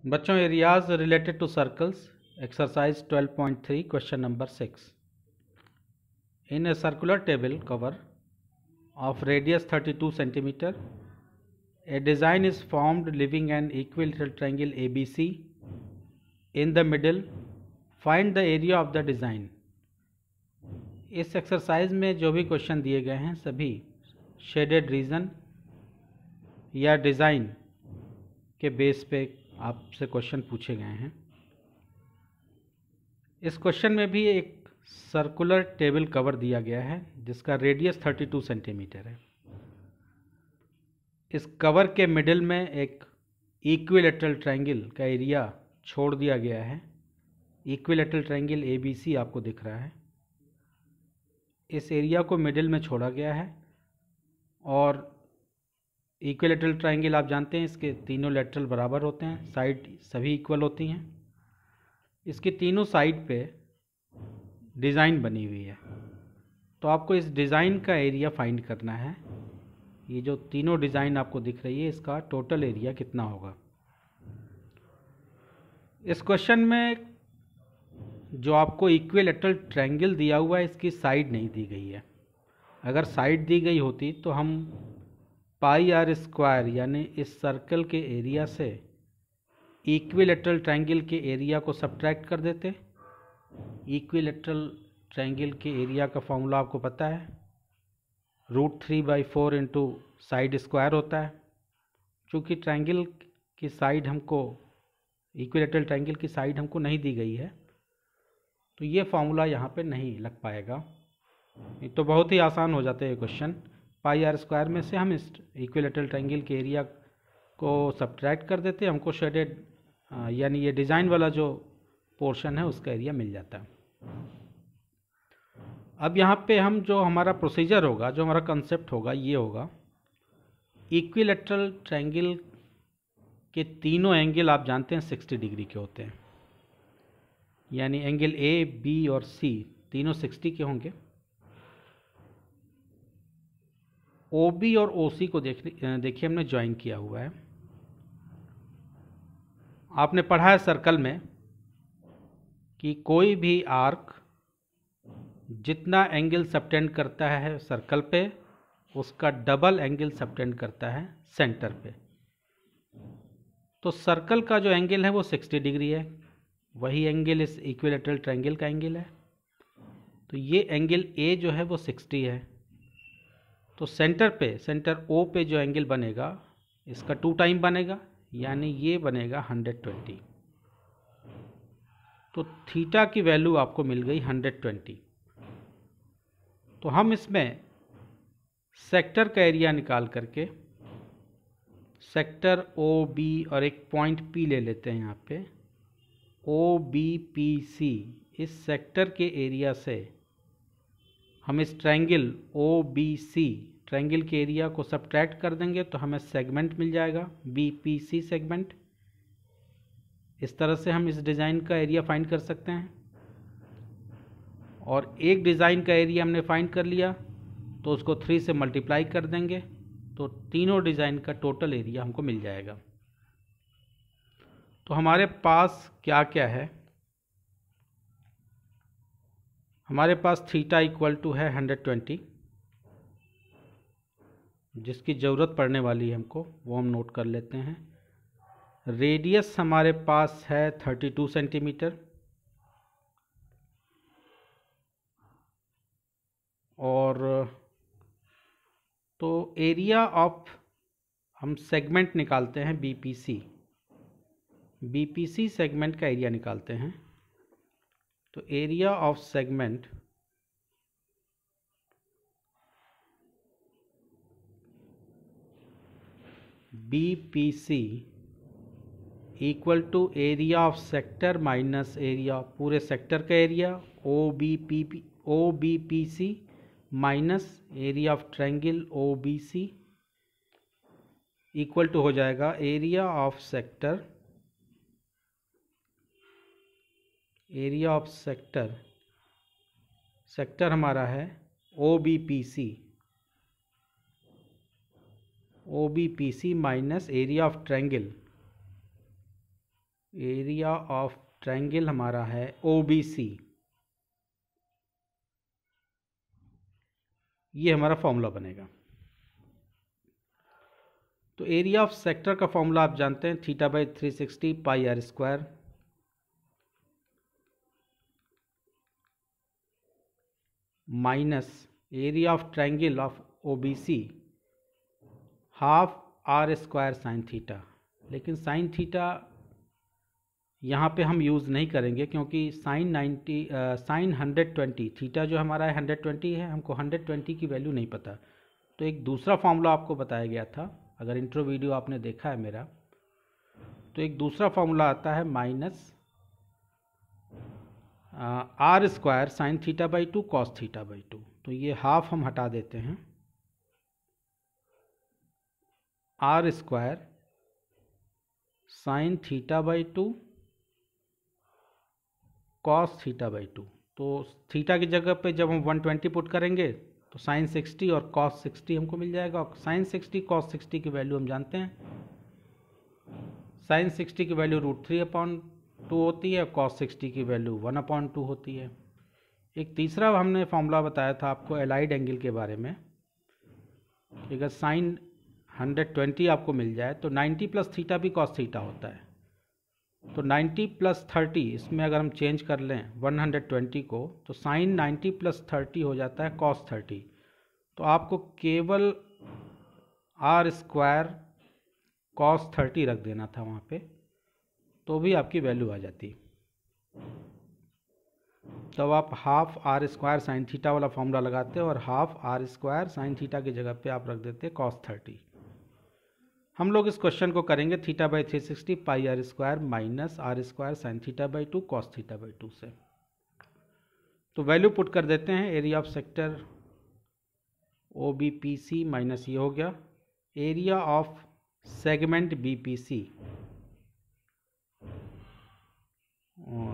बच्चों areas related to circles exercise 12.3 question number 6 in a circular table cover of radius 32 centimeter a design is formed leaving an equilateral triangle ABC in the middle. Find the area of the design. इस exercise में जो भी question दिए गए हैं सभी shaded region या design के बेस पे आपसे क्वेश्चन पूछे गए हैं। इस क्वेश्चन में भी एक सर्कुलर टेबल कवर दिया गया है जिसका रेडियस 32 सेंटीमीटर है। इस कवर के मिडिल में एक इक्विलेटरल ट्रायंगल का एरिया छोड़ दिया गया है। इक्विलेटरल ट्रायंगल ABC आपको दिख रहा है। इस एरिया को मिडिल में छोड़ा गया है और इक्विलेटरल ट्रायंगल आप जानते हैं इसके तीनों लेटरल बराबर होते हैं, साइड सभी इक्वल होती हैं। इसकी तीनों साइड पे डिज़ाइन बनी हुई है, तो आपको इस डिज़ाइन का एरिया फाइंड करना है। ये जो तीनों डिज़ाइन आपको दिख रही है इसका टोटल एरिया कितना होगा। इस क्वेश्चन में जो आपको इक्विलेटरल ट्रायंगल दिया हुआ है इसकी साइड नहीं दी गई है। अगर साइड दी गई होती तो हम पाई आर स्क्वायर यानी इस सर्कल के एरिया से इक्विलेटरल ट्रायंगल के एरिया को सब्ट्रैक्ट कर देते। इक्विलेटरल ट्रायंगल के एरिया का फॉर्मूला आपको पता है, √3/4 इंटू साइड स्क्वायर होता है। चूँकि ट्रायंगल की साइड हमको इक्विलेटरल ट्रायंगल की साइड हमको नहीं दी गई है तो ये फार्मूला यहाँ पे नहीं लग पाएगा। ये तो बहुत ही आसान हो जाते हैं क्वेश्चन। पाई आर स्क्वायर में से हम इस इक्विलेटरल ट्रायंगल के एरिया को सब्ट्रैक्ट कर देते, हमको शेडेड यानी ये डिज़ाइन वाला जो पोर्शन है उसका एरिया मिल जाता है। अब यहाँ पे हम जो हमारा प्रोसीजर होगा, जो हमारा कंसेप्ट होगा, ये होगा इक्विलेटरल ट्रायंगल के तीनों एंगल आप जानते हैं 60 डिग्री के होते हैं, यानी एंगल A, B और C तीनों 60 के होंगे। OB और OC को देखिए हमने ज्वाइन किया हुआ है। आपने पढ़ा है सर्कल में कि कोई भी आर्क जितना एंगल सबटेंड करता है सर्कल पे उसका डबल एंगल सबटेंड करता है सेंटर पे। तो सर्कल का जो एंगल है वो 60 डिग्री है, वही एंगल इस इक्विलेटरल ट्रायंगल का एंगल है। तो ये एंगल A जो है वो 60 है। तो सेंटर O पे जो एंगल बनेगा इसका 2 टाइम बनेगा, यानी ये बनेगा 120। तो थीटा की वैल्यू आपको मिल गई 120। तो हम इसमें सेक्टर का एरिया निकाल करके सेक्टर OB और एक पॉइंट P ले लेते हैं। यहाँ पे OBPC इस सेक्टर के एरिया से हम इस ट्रायंगल OBC ट्रायंगल के एरिया को सब्ट्रैक्ट कर देंगे तो हमें सेगमेंट मिल जाएगा BPC सेगमेंट। इस तरह से हम इस डिज़ाइन का एरिया फाइंड कर सकते हैं। और एक डिज़ाइन का एरिया हमने फाइंड कर लिया तो उसको 3 से मल्टीप्लाई कर देंगे तो तीनों डिज़ाइन का टोटल एरिया हमको मिल जाएगा। तो हमारे पास क्या क्या है, हमारे पास थीटा इक्वल टू है 120, जिसकी ज़रूरत पड़ने वाली है हमको, वो हम नोट कर लेते हैं। रेडियस हमारे पास है 32 सेंटीमीटर और तो एरिया ऑफ हम सेगमेंट निकालते हैं BPC सेगमेंट का एरिया निकालते हैं। तो area of segment BPC equal to area of sector minus area पूरे सेक्टर का area OBPC minus area of triangle OBC equal to हो जाएगा एरिया ऑफ सेक्टर हमारा है OBPC minus area of triangle area of triangle हमारा है OBC, ये हमारा फॉर्मूला बनेगा। तो एरिया ऑफ सेक्टर का फॉर्मूला आप जानते हैं, θ/360 πr² minus area of triangle of OBC half r² sine theta. लेकिन साइन थीटा यहाँ पे हम यूज़ नहीं करेंगे क्योंकि साइन 120 थीटा जो हमारा है 120 है, हमको 120 की वैल्यू नहीं पता। तो एक दूसरा फॉर्मूला आपको बताया गया था, अगर इंट्रो वीडियो आपने देखा है मेरा, तो एक दूसरा फॉर्मूला आता है माइनस r² साइन θ/2 कॉस θ/2। तो ये हाफ हम हटा देते हैं, r² साइन θ/2 कॉस θ/2। तो थीटा की जगह पे जब हम 120 पुट करेंगे तो साइन 60 और कॉस 60 हमको मिल जाएगा। और साइन 60 कॉस 60 की वैल्यू हम जानते हैं, साइन 60 की वैल्यू √3/2 होती है, कॉस 60 की वैल्यू 1/2 होती है। एक तीसरा हमने फॉर्मूला बताया था आपको एलाइड एंगल के बारे में, अगर साइन 120 आपको मिल जाए तो 90 प्लस थीटा भी कॉस थीटा होता है। तो 90 प्लस 30 इसमें अगर हम चेंज कर लें 120 को, तो साइन 90 प्लस 30 हो जाता है कॉस 30। तो आपको केवल r² कॉस 30 रख देना था वहाँ पे, तो भी आपकी वैल्यू आ जाती। तब आप हाफ r² साइन थीटा वाला फॉर्मूला लगाते और हाफ r² साइन थीटा की जगह पे आप रख देते कॉस 30। हम लोग इस क्वेश्चन को करेंगे θ/360 πr² minus r² sign θ/2 cos θ/2 से। तो वैल्यू पुट कर देते हैं, area of sector OBPC minus ये हो गया एरिया ऑफ सेगमेंट BPC,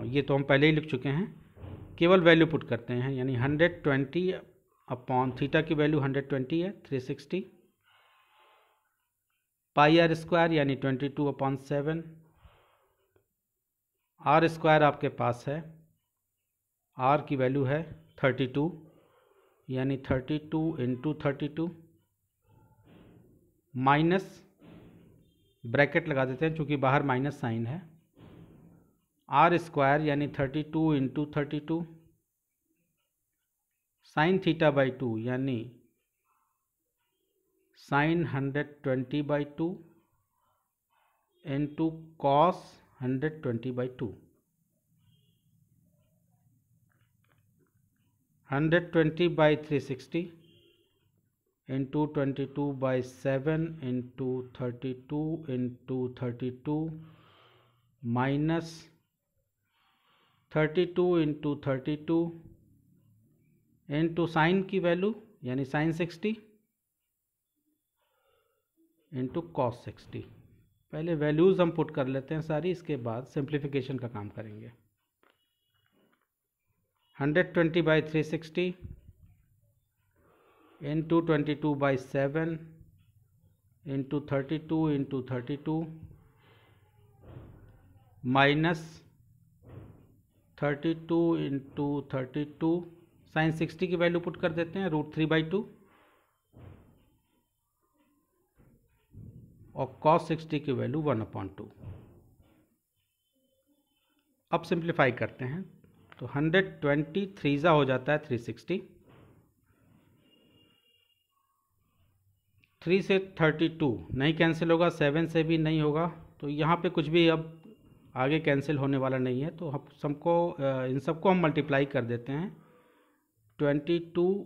ये तो हम पहले ही लिख चुके हैं, केवल वैल्यू पुट करते हैं, यानी 120 अपॉन थीटा की वैल्यू 120 है 360 πr² यानी 22/7, r² आपके पास है, r की वैल्यू है 32 यानी 32 × 32 माइनस ब्रैकेट लगा देते हैं चूँकि बाहर माइनस साइन है, r² यानी 32 × 32 साइन θ/2 यानी sine 120/2 into cos 120/2। 120/360 into 22/7 into 32 into 32 minus 32 into 32 into sine की वैल्यू यानी साइन 60 इंटू कॉस 60। पहले वैल्यूज़ हम पुट कर लेते हैं सारी, इसके बाद सिंप्लीफिकेशन का काम करेंगे। 120/360 into 22/7 into 32 into 32 minus 32 into 32 sine 60 की वैल्यू पुट कर देते हैं √3/2 और cos 60 की वैल्यू 1/2। अब सिंप्लीफाई करते हैं तो 120 3 हो जाता है 360, 3 से 32 नहीं कैंसिल होगा, 7 से भी नहीं होगा, तो यहाँ पे कुछ भी अब आगे कैंसिल होने वाला नहीं है। तो हम इन सबको हम मल्टीप्लाई कर देते हैं 22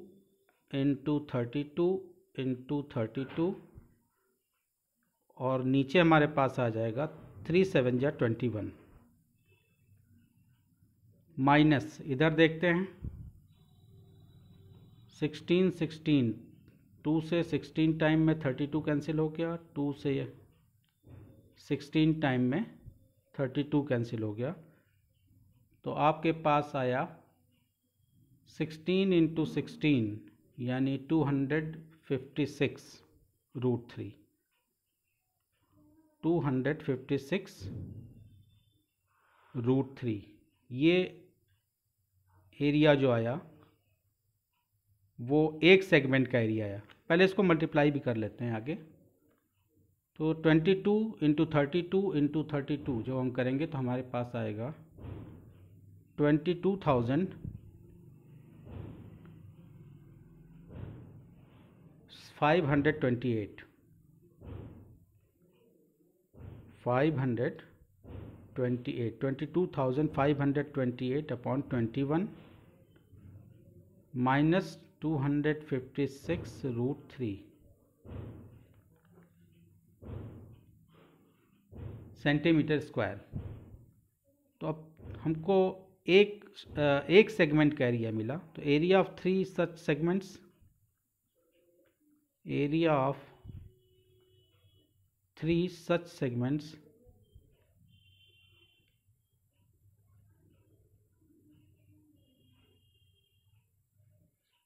× 32 × 32 और नीचे हमारे पास आ जाएगा 3 7 जा 21 माइनस इधर देखते हैं 16 16 2 से 16 टाइम में 32 कैंसिल हो गया, 2 से 16 टाइम में 32 कैंसिल हो गया, तो आपके पास आया 16 × 16 यानी 256 √3, 256 √3। ये एरिया जो आया वो एक सेगमेंट का एरिया आया। पहले इसको मल्टीप्लाई भी कर लेते हैं आगे। तो 22 इंटू 32 इंटू 32 जब हम करेंगे तो हमारे पास आएगा 22,528 22,528 अपॉन 21 माइनस 256√3 सेंटीमीटर स्क्वायर। तो अब हमको एक सेगमेंट का एरिया मिला। तो area of 3 such segments, area of 3 such segments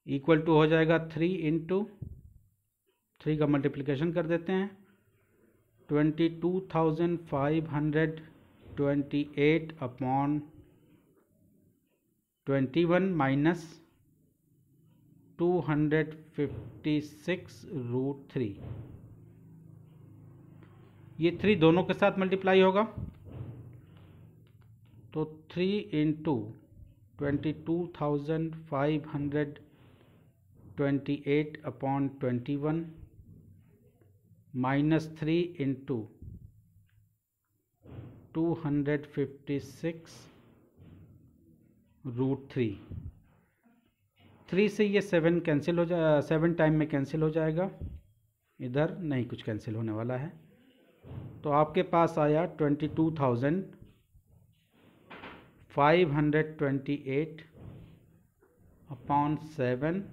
equal to हो जाएगा 3 इंटू 3 का मल्टीप्लिकेशन कर देते हैं 22,528 अपॉन 21 माइनस 256√3। ये 3 दोनों के साथ मल्टीप्लाई होगा तो 3 इंटू 22,528 अपॉन 21 माइनस 3 इंटू 256√3। 3 से ये 7 कैंसिल हो जाए, 7 टाइम में कैंसिल हो जाएगा, इधर नहीं कुछ कैंसिल होने वाला है। तो आपके पास आया 22,528 अपॉन 7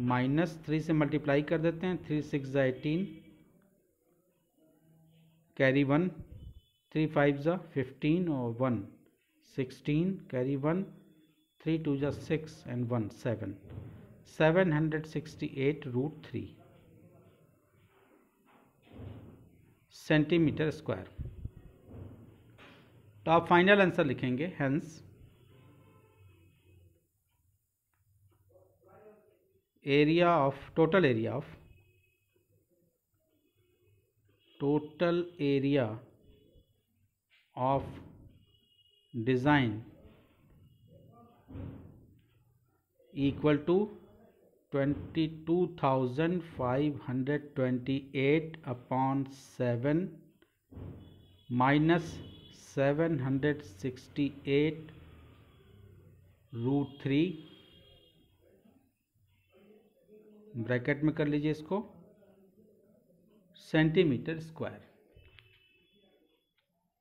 माइनस 3 से मल्टीप्लाई कर देते हैं 3 6 18 कैरी 1 3 5 15 और 1 16 कैरी 1 3 2 6 and 1 7 768√3 सेंटीमीटर स्क्वायर। तो आप फाइनल आंसर लिखेंगे hence total area of design equal to 22,528 upon 7 minus 768√3 bracket में कर लीजिए इसको सेंटीमीटर स्क्वायर।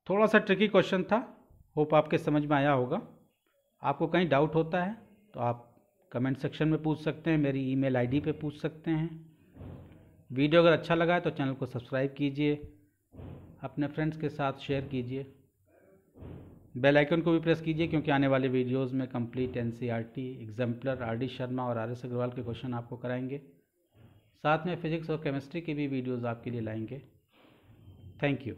थोड़ा सा ट्रिकी क्वेश्चन था, होप आपके समझ में आया होगा। आपको कहीं डाउट होता है तो आप कमेंट सेक्शन में पूछ सकते हैं, मेरी ईमेल आईडी पे पूछ सकते हैं। वीडियो अगर अच्छा लगा है तो चैनल को सब्सक्राइब कीजिए, अपने फ्रेंड्स के साथ शेयर कीजिए, बेल आइकन को भी प्रेस कीजिए क्योंकि आने वाले वीडियोस में complete NCERT, exemplar, RD Sharma और आरएस अग्रवाल के क्वेश्चन आपको कराएंगे। साथ में फिजिक्स और केमिस्ट्री की भी वीडियोस आपके लिए लाएंगे। Thank you.